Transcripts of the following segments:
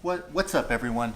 What's up, everyone?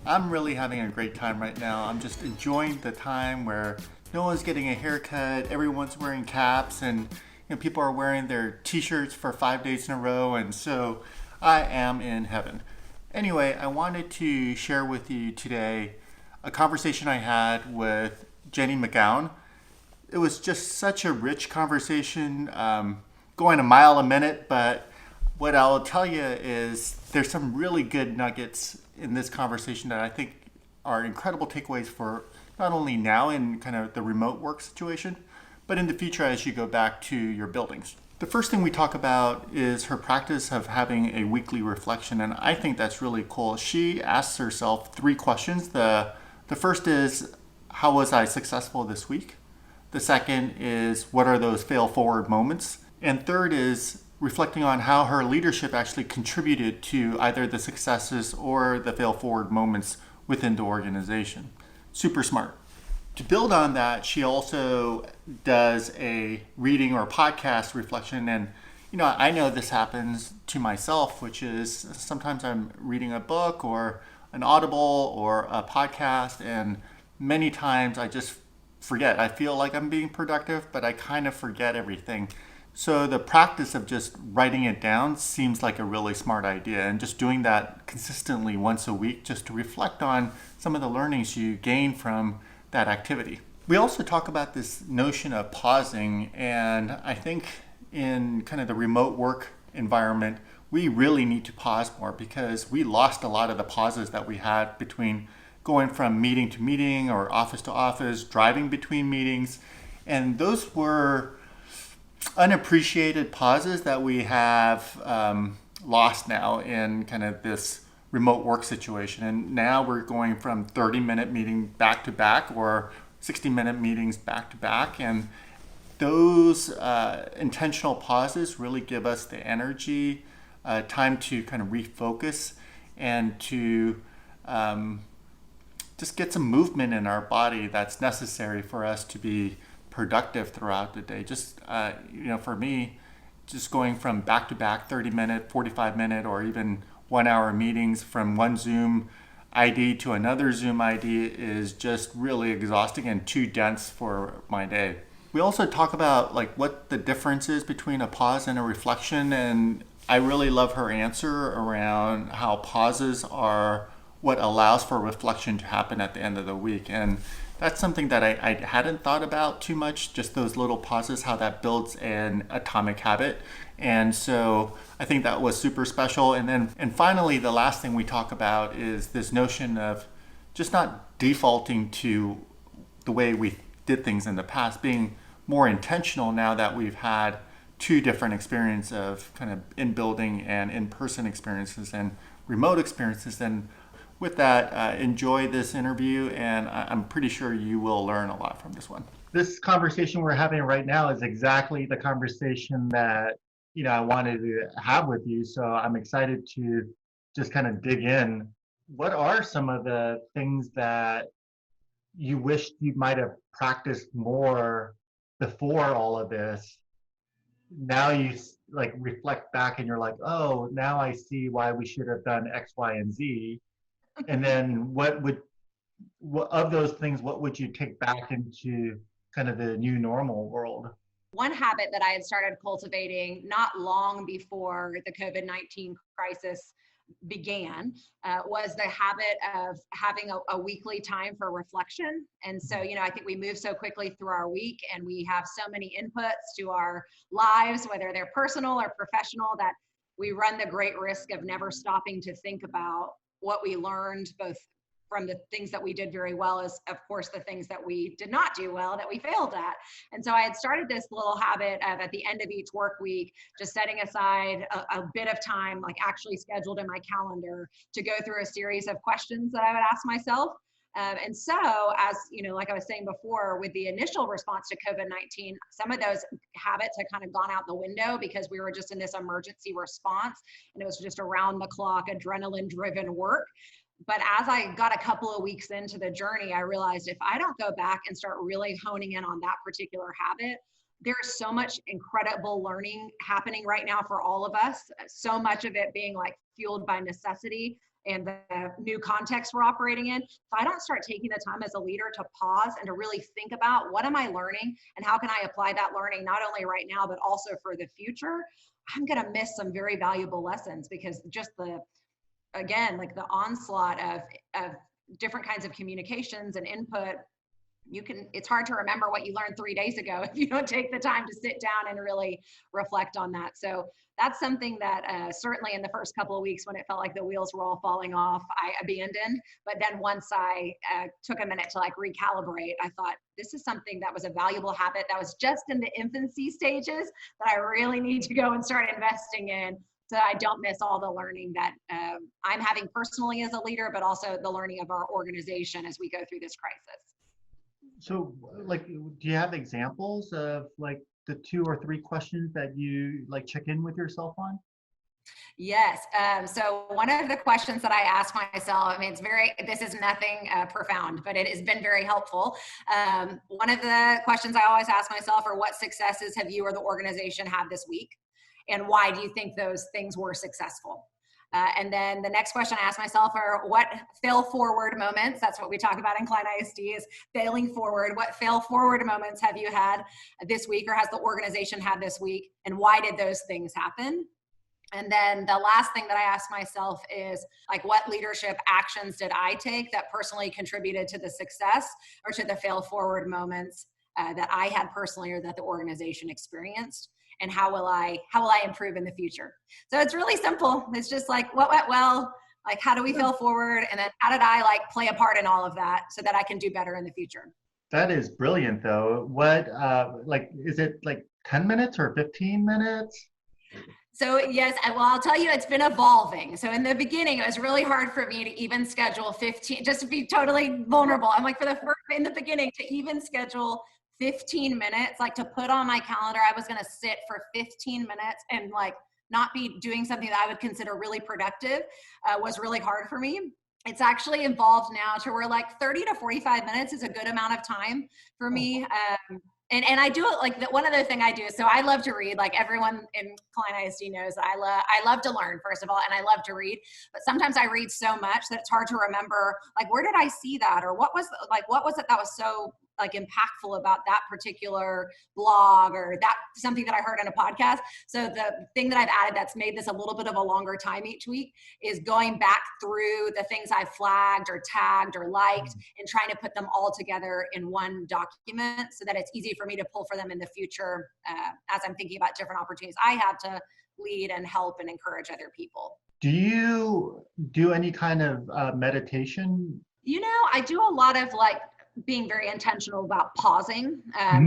I'm really having a great time right now. I'm just enjoying the time where no one's getting a haircut, everyone's wearing caps, and people are wearing their t-shirts for 5 days in a row, and so I am in heaven. Anyway, I wanted to share with you today a conversation I had with Jenny McGown. It was just such a rich conversation, going a mile a minute, but what I'll tell you is there's some really good nuggets in this conversation that I think are incredible takeaways for not only now in kind of the remote work situation, but in the future as you go back to your buildings. The first thing we talk about is her practice of having a weekly reflection, and I think that's really cool. She asks herself three questions. The first is, how was I successful this week? The second is, what are those fail forward moments? And third is reflecting on how her leadership actually contributed to either the successes or the fail forward moments within the organization. Super smart. To build on that, she also does a reading or podcast reflection. And, I know this happens to myself, which is sometimes I'm reading a book or an audible or a podcast, and many times I just forget. I feel like I'm being productive, but I kind of forget everything. So the practice of just writing it down seems like a really smart idea, and just doing that consistently once a week just to reflect on some of the learnings you gain from that activity. We also talk about this notion of pausing, and I think in kind of the remote work environment, we really need to pause more because we lost a lot of the pauses that we had between going from meeting to meeting or office to office, driving between meetings, and those were unappreciated pauses that we have lost now in kind of this remote work situation. And now we're going from 30-minute meeting back to back or 60-minute meetings back to back. And those intentional pauses really give us the energy, time to kind of refocus and to just get some movement in our body that's necessary for us to be productive throughout the day. Just for me, just going from back to back 30-minute, 45-minute, or even 1 hour meetings from one Zoom ID to another Zoom ID is just really exhausting and too dense for my day. We also talk about what the difference is between a pause and a reflection, and I really love her answer around how pauses are what allows for reflection to happen at the end of the week. And that's something that I hadn't thought about too much, just those little pauses, how that builds an atomic habit. And so I think that was super special. And finally, the last thing we talk about is this notion of just not defaulting to the way we did things in the past, being more intentional now that we've had two different experiences of kind of in-building and in-person experiences and remote experiences. And with that, enjoy this interview, and I'm pretty sure you will learn a lot from this one. This conversation we're having right now is exactly the conversation that I wanted to have with you. So I'm excited to just kind of dig in. What are some of the things that you wish you might have practiced more before all of this? Now you reflect back and you're like, oh, now I see why we should have done X, Y, and Z. And then what of those things, what would you take back into kind of the new normal world? One habit that I had started cultivating not long before the COVID-19 crisis began was the habit of having a weekly time for reflection. And so, I think we move so quickly through our week and we have so many inputs to our lives, whether they're personal or professional, that we run the great risk of never stopping to think about what we learned, both from the things that we did very well, as of course the things that we did not do well, that we failed at. And so I had started this little habit of, at the end of each work week, just setting aside a bit of time, actually scheduled in my calendar, to go through a series of questions that I would ask myself. And so, as like I was saying before, with the initial response to COVID-19, some of those habits had kind of gone out the window because we were just in this emergency response, and it was just around the clock, adrenaline driven work. But as I got a couple of weeks into the journey, I realized if I don't go back and start really honing in on that particular habit, there's so much incredible learning happening right now for all of us. So much of it being like fueled by necessity and the new context we're operating in. If I don't start taking the time as a leader to pause and to really think about what am I learning and how can I apply that learning not only right now, but also for the future, I'm going to miss some very valuable lessons because just again, like the onslaught of different kinds of communications and input, it's hard to remember what you learned 3 days ago if you don't take the time to sit down and really reflect on that. So that's something that certainly in the first couple of weeks when it felt like the wheels were all falling off, I abandoned. But then once I took a minute to like recalibrate, I thought this is something that was a valuable habit that was just in the infancy stages that I really need to go and start investing in so that I don't miss all the learning that I'm having personally as a leader, but also the learning of our organization as we go through this crisis. So, like, do you have examples of like the 2 or 3 questions that you like check in with yourself on? Yes. So one of the questions that I ask myself, I mean, this is nothing profound, but it has been very helpful. One of the questions I always ask myself are what successes have you or the organization had this week? And why do you think those things were successful? And then the next question I ask myself are what fail forward moments, that's what we talk about in Klein ISD is failing forward. What fail forward moments have you had this week or has the organization had this week? And why did those things happen? And then the last thing that I ask myself is like, what leadership actions did I take that personally contributed to the success or to the fail forward moments that I had personally or that the organization experienced? And how will I improve in the future? So it's really simple. It's just like what went well, like how do we fail forward? And then how did I like play a part in all of that so that I can do better in the future? That is brilliant though. What, like, is it like 10 minutes or 15 minutes? So yes, I'll tell you, it's been evolving. So in the beginning, it was really hard for me to even schedule 15, just to be totally vulnerable. I'm like in the beginning to even schedule 15 minutes, like to put on my calendar, I was going to sit for 15 minutes and like not be doing something that I would consider really productive was really hard for me. It's actually evolved now to where like 30 to 45 minutes is a good amount of time for me. And I do it like one other thing I do. So I love to read, like everyone in Klein ISD knows I love to learn, first of all, and I love to read, but sometimes I read so much that it's hard to remember, like, where did I see that? Or what was it that was so like impactful about that particular blog or that something that I heard on a podcast. So the thing that I've added that's made this a little bit of a longer time each week is going back through the things I've flagged or tagged or liked and trying to put them all together in one document so that it's easy for me to pull for them in the future as I'm thinking about different opportunities I have to lead and help and encourage other people. Do you do any kind of meditation? You know, I do a lot of like being very intentional about pausing.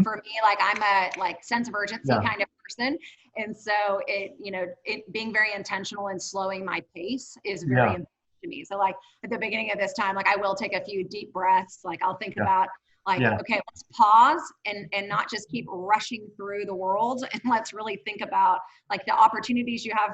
For me, like I'm a like sense of urgency kind of person. And so it being very intentional and slowing my pace is very important to me. So like at the beginning of this time, like I will take a few deep breaths. Like I'll think about like, okay, let's pause and not just keep rushing through the world. And let's really think about like the opportunities you have,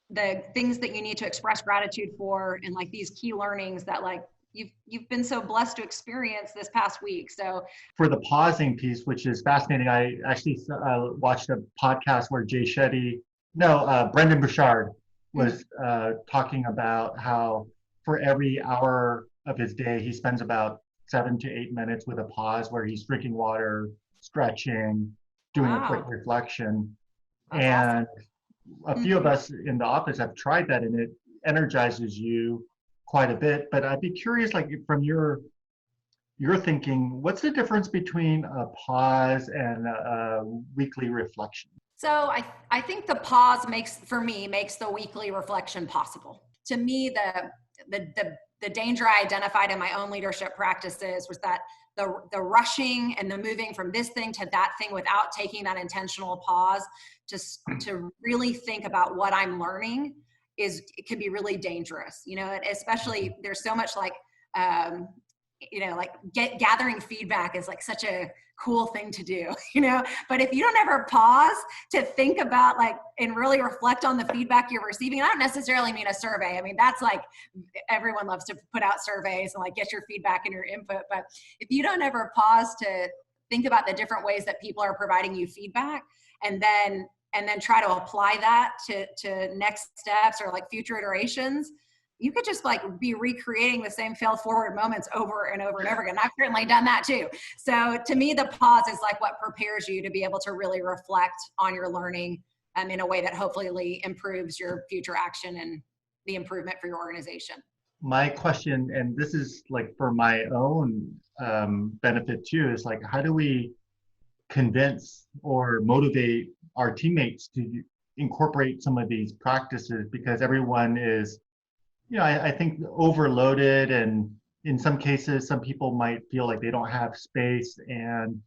the things that you need to express gratitude for, and like these key learnings that like you've been so blessed to experience this past week. So for the pausing piece, which is fascinating, I actually watched a podcast where Brendan Bouchard was talking about how for every hour of his day, he spends about 7 to 8 minutes with a pause where he's drinking water, stretching, doing a quick reflection. That's and awesome. A few of us in the office have tried that, and it energizes you quite a bit. But I'd be curious, like from your thinking, what's the difference between a pause and a weekly reflection? So I think the pause makes the weekly reflection possible. To me, the danger I identified in my own leadership practices was that the rushing and the moving from this thing to that thing without taking that intentional pause to really think about what I'm learning it can be really dangerous, especially there's so much like, gathering feedback is like such a cool thing to do, but if you don't ever pause to think about like, and really reflect on the feedback you're receiving, and I don't necessarily mean a survey. I mean, that's like, everyone loves to put out surveys and like get your feedback and your input. But if you don't ever pause to think about the different ways that people are providing you feedback, and then try to apply that to next steps or like future iterations, you could just like be recreating the same fail forward moments over and over and over again. I've certainly done that too. So to me, the pause is like what prepares you to be able to really reflect on your learning in a way that hopefully improves your future action and the improvement for your organization. My question, and this is like for my own benefit too, is like, how do we convince or motivate our teammates to incorporate some of these practices? Because everyone is, I think overloaded, and in some cases, some people might feel like they don't have space, and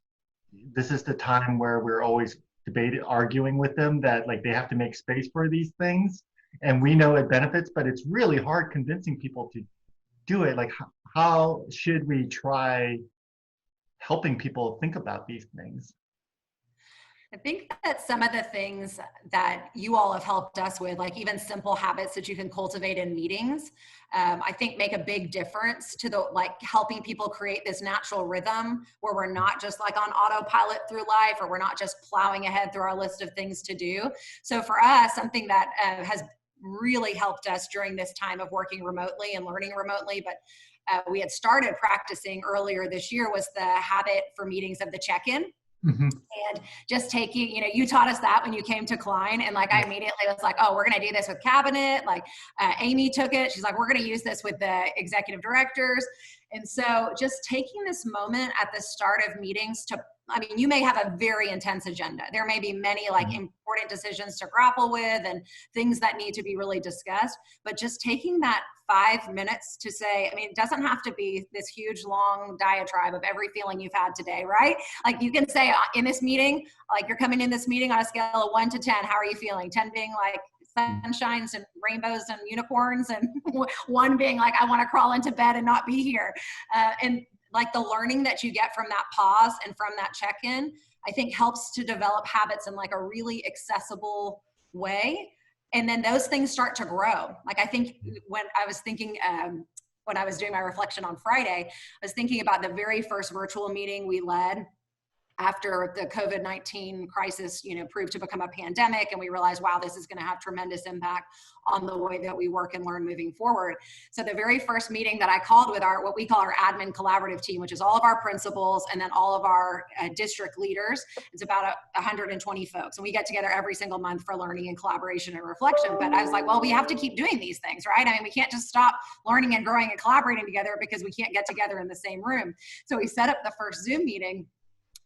this is the time where we're always arguing with them that like they have to make space for these things. And we know it benefits, but it's really hard convincing people to do it. Like, how should we try helping people think about these things? I think that some of the things that you all have helped us with, like even simple habits that you can cultivate in meetings, I think make a big difference to the like helping people create this natural rhythm where we're not just like on autopilot through life, or we're not just plowing ahead through our list of things to do. So for us, something that has really helped us during this time of working remotely and learning remotely, but we had started practicing earlier this year, was the habit for meetings of the check-in. Mm-hmm. And just taking, you taught us that when you came to Klein, and like I immediately was like, oh, we're going to do this with cabinet. Like Amy took it. She's like, we're going to use this with the executive directors. And so just taking this moment at the start of meetings you may have a very intense agenda. There may be many like important decisions to grapple with and things that need to be really discussed, but just taking that 5 minutes to say, it doesn't have to be this huge, long diatribe of every feeling you've had today, right? Like you can say in this meeting, like you're coming in this meeting on a scale of 1 to 10, how are you feeling? 10 being like sunshines and rainbows and unicorns, and 1 being like, I want to crawl into bed and not be here. And like the learning that you get from that pause and from that check-in, I think helps to develop habits in like a really accessible way. And then those things start to grow. Like I think when I was thinking, when I was doing my reflection on Friday, I was thinking about the very first virtual meeting we led after the COVID-19 crisis, proved to become a pandemic, and we realized, wow, this is going to have tremendous impact on the way that we work and learn moving forward. So the very first meeting that I called with what we call our admin collaborative team, which is all of our principals and then all of our district leaders, it's about 120 folks. And we get together every single month for learning and collaboration and reflection. But I was like, well, we have to keep doing these things, right? We can't just stop learning and growing and collaborating together because we can't get together in the same room. So we set up the first Zoom meeting.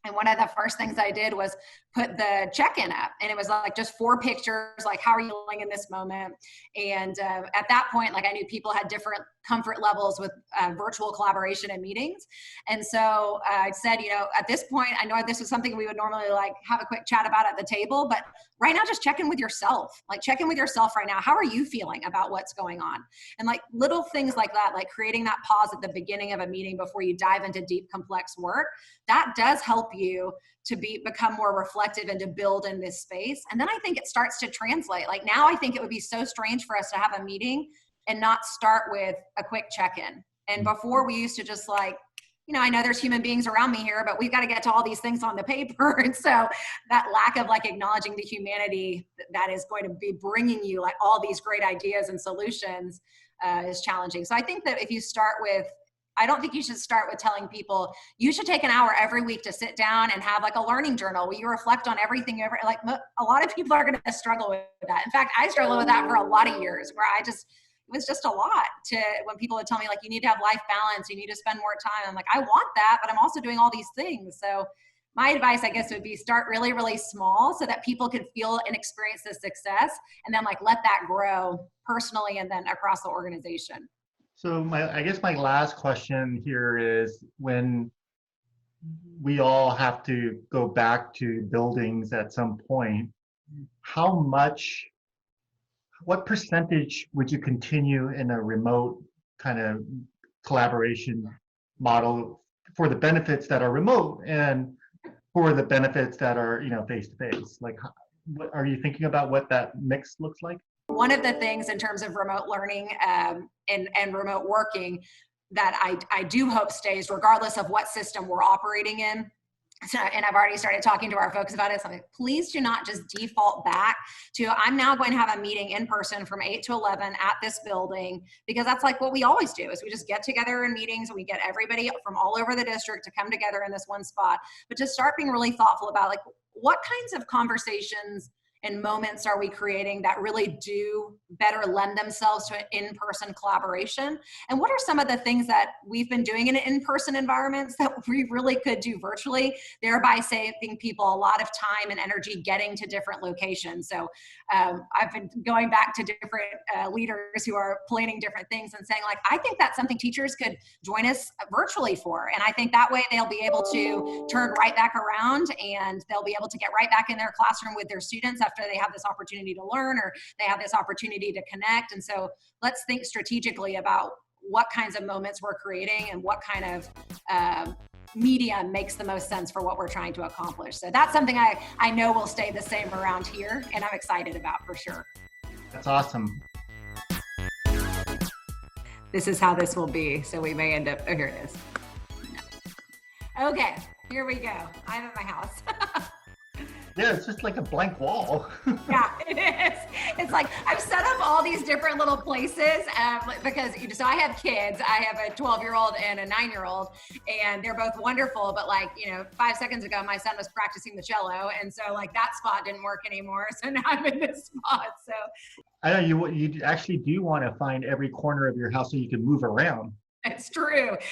And one of the first things I did was put the check-in up, and it was like just 4 pictures, like how are you feeling in this moment? And at that point, like I knew people had different comfort levels with virtual collaboration and meetings. And so I said, at this point, I know this was something we would normally like have a quick chat about at the table, but right now just check in with yourself. Like check in with yourself right now. How are you feeling about what's going on? And like little things like that, like creating that pause at the beginning of a meeting before you dive into deep, complex work, that does help you to become more reflective and to build in this space. And then I think it starts to translate. Like now I think it would be so strange for us to have a meeting and not start with a quick check-in. And before we used to just like, I know there's human beings around me here, but we've got to get to all these things on the paper. And so that lack of like acknowledging the humanity that is going to be bringing you like all these great ideas and solutions is challenging. So I think that if you start with, I don't think you should start with telling people you should take an hour every week to sit down and have like a learning journal where you reflect on everything you ever, like a lot of people are going to struggle with that. In fact, I struggled with that for a lot of years where it was just a lot when people would tell me like, you need to have life balance, you need to spend more time. I'm like, I want that, but I'm also doing all these things. So my advice, I guess, would be start really, really small so that people can feel and experience the success, and then like let that grow personally and then across the organization. So I guess my last question here is, when we all have to go back to buildings at some point, what percentage would you continue in a remote kind of collaboration model for the benefits that are remote and for the benefits that are, face to face? Like, what are you thinking about what that mix looks like? One of the things in terms of remote learning and remote working that I do hope stays regardless of what system we're operating in So, and I've already started talking to our folks about it. So I'm like, please do not just default back to, I'm now going to have a meeting in person from 8 to 11 at this building, because that's like what we always do is we just get together in meetings and we get everybody from all over the district to come together in this one spot. But just start being really thoughtful about like, what kinds of conversations and moments are we creating that really do better lend themselves to an in-person collaboration? And what are some of the things that we've been doing in in-person environments that we really could do virtually, thereby saving people a lot of time and energy getting to different locations? So I've been going back to different leaders who are planning different things and saying like, I think that's something teachers could join us virtually for. And I think that way they'll be able to turn right back around and they'll be able to get right back in their classroom with their students after they have this opportunity to learn or they have this opportunity to connect. And so let's think strategically about what kinds of moments we're creating and what kind of medium makes the most sense for what we're trying to accomplish. So that's something I know will stay the same around here, and I'm excited about for sure. That's awesome. This is how this will be. So we may end up, oh, here it is. Okay, here we go. I'm at my house. Yeah, it's just like a blank wall. Yeah, it is. It's like I've set up all these different little places because so I have kids. I have a 12-year-old and a 9-year-old, and they're both wonderful. But 5 seconds ago, my son was practicing the cello, and so like that spot didn't work anymore. So now I'm in this spot. So I know you actually do want to find every corner of your house so you can move around. it's true.